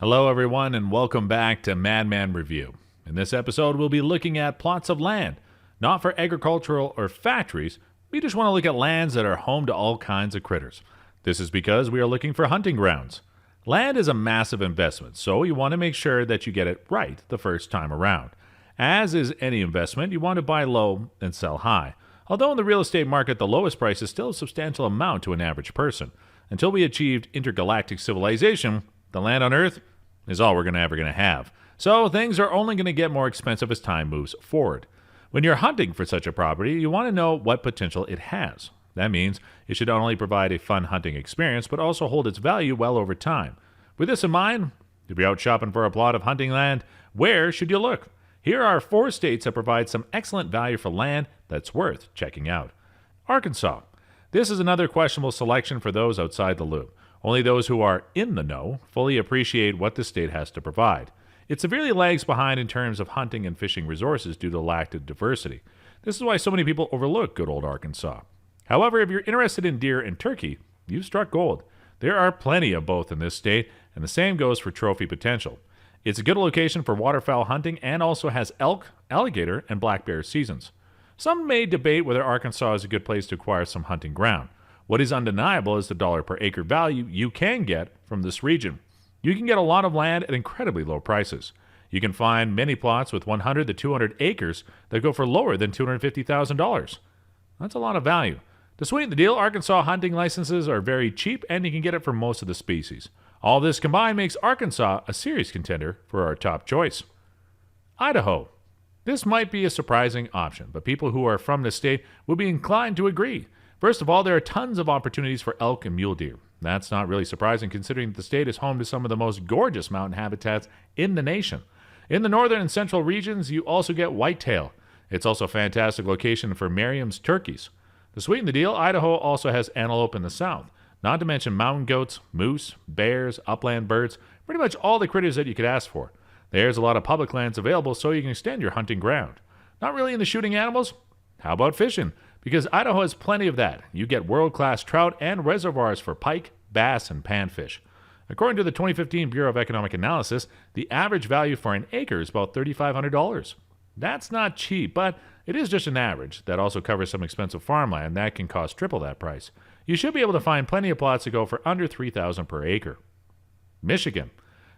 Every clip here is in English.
Hello, everyone, and welcome back to MADMAN Review. In this episode, we'll be looking at plots of land, not for agricultural or factories. We just want to look at lands that are home to all kinds of critters. This is because we are looking for hunting grounds. Land is a massive investment, so you want to make sure that you get it right the first time around. As is any investment, you want to buy low and sell high. Although in the real estate market, the lowest price is still a substantial amount to an average person. Until we achieved intergalactic civilization, the land on Earth is all we're ever going to have. So things are only going to get more expensive as time moves forward. When you're hunting for such a property, you want to know what potential it has. That means it should not only provide a fun hunting experience, but also hold its value well over time. With this in mind, if you're out shopping for a plot of hunting land, where should you look? Here are 4 states that provide some excellent value for land that's worth checking out. Arkansas. This is another questionable selection for those outside the loop. Only those who are in the know fully appreciate what the state has to provide. It severely lags behind in terms of hunting and fishing resources due to lack of diversity. This is why so many people overlook good old Arkansas. However, if you're interested in deer and turkey, you've struck gold. There are plenty of both in this state, and the same goes for trophy potential. It's a good location for waterfowl hunting and also has elk, alligator, and black bear seasons. Some may debate whether Arkansas is a good place to acquire some hunting ground. What is undeniable is the dollar per acre value you can get from this region. You can get a lot of land at incredibly low prices. You can find many plots with 100 to 200 acres that go for lower than $250,000. That's a lot of value. To sweeten the deal, Arkansas hunting licenses are very cheap and you can get it for most of the species. All this combined makes Arkansas a serious contender for our top choice. Idaho. This might be a surprising option, but people who are from the state will be inclined to agree. First of all, there are tons of opportunities for elk and mule deer. That's not really surprising considering that the state is home to some of the most gorgeous mountain habitats in the nation. In the northern and central regions, you also get whitetail. It's also a fantastic location for Merriam's turkeys. To sweeten the deal, Idaho also has antelope in the south, not to mention mountain goats, moose, bears, upland birds, pretty much all the critters that you could ask for. There's a lot of public lands available so you can extend your hunting ground. Not really into shooting animals? How about fishing? Because Idaho has plenty of that. You get world-class trout and reservoirs for pike, bass, and panfish. According to the 2015 Bureau of Economic Analysis, the average value for an acre is about $3,500. That's not cheap, but it is just an average. That also covers some expensive farmland that can cost triple that price. You should be able to find plenty of plots that go for under $3,000 per acre. Michigan.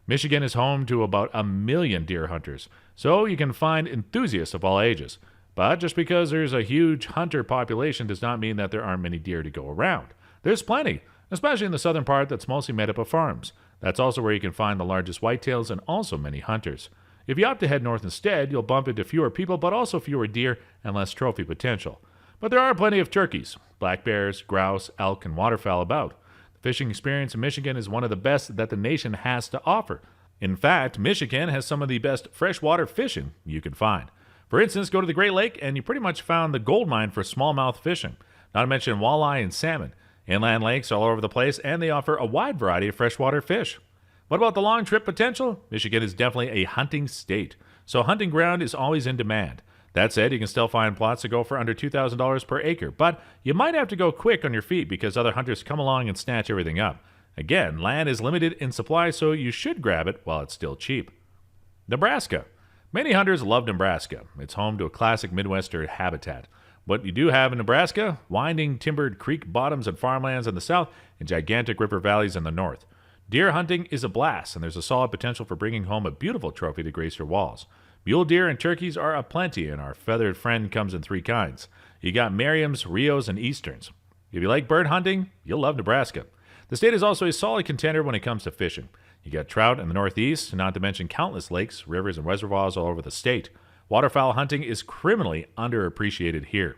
Michigan is home to about 1 million deer hunters, so you can find enthusiasts of all ages. But just because there's a huge hunter population does not mean that there aren't many deer to go around. There's plenty, especially in the southern part that's mostly made up of farms. That's also where you can find the largest whitetails and also many hunters. If you opt to head north instead, you'll bump into fewer people but also fewer deer and less trophy potential. But there are plenty of turkeys, black bears, grouse, elk, and waterfowl about. The fishing experience in Michigan is one of the best that the nation has to offer. In fact, Michigan has some of the best freshwater fishing you can find. For instance, go to the Great Lake and you pretty much found the gold mine for smallmouth fishing, not to mention walleye and salmon. Inland lakes all over the place, and they offer a wide variety of freshwater fish. What about the long trip potential? Michigan is definitely a hunting state, so hunting ground is always in demand. That said, you can still find plots that go for under $2,000 per acre, but you might have to go quick on your feet because other hunters come along and snatch everything up. Again, land is limited in supply, so you should grab it while it's still cheap. Nebraska. Many hunters love Nebraska. It's home to a classic Midwestern habitat. What you do have in Nebraska? Winding timbered creek bottoms and farmlands in the south and gigantic river valleys in the north. Deer hunting is a blast, and there's a solid potential for bringing home a beautiful trophy to grace your walls. Mule deer and turkeys are aplenty, and our feathered friend comes in 3 kinds. You got Merriam's, Rios, and Easterns. If you like bird hunting, you'll love Nebraska. The state is also a solid contender when it comes to fishing. You got trout in the northeast, not to mention countless lakes, rivers, and reservoirs all over the state. Waterfowl hunting is criminally underappreciated here.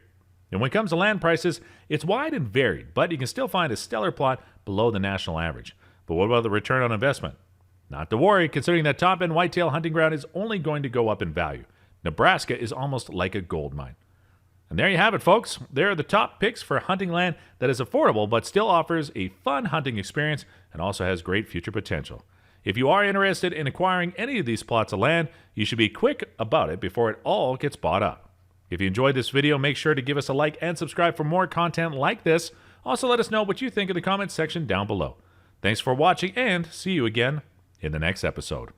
And when it comes to land prices, it's wide and varied, but you can still find a stellar plot below the national average. But what about the return on investment? Not to worry, considering that top-end whitetail hunting ground is only going to go up in value. Nebraska is almost like a gold mine. And there you have it, folks. There are the top picks for hunting land that is affordable but still offers a fun hunting experience and also has great future potential. If you are interested in acquiring any of these plots of land, you should be quick about it before it all gets bought up. If you enjoyed this video, make sure to give us a like and subscribe for more content like this. Also, let us know what you think in the comments section down below. Thanks for watching, and see you again in the next episode.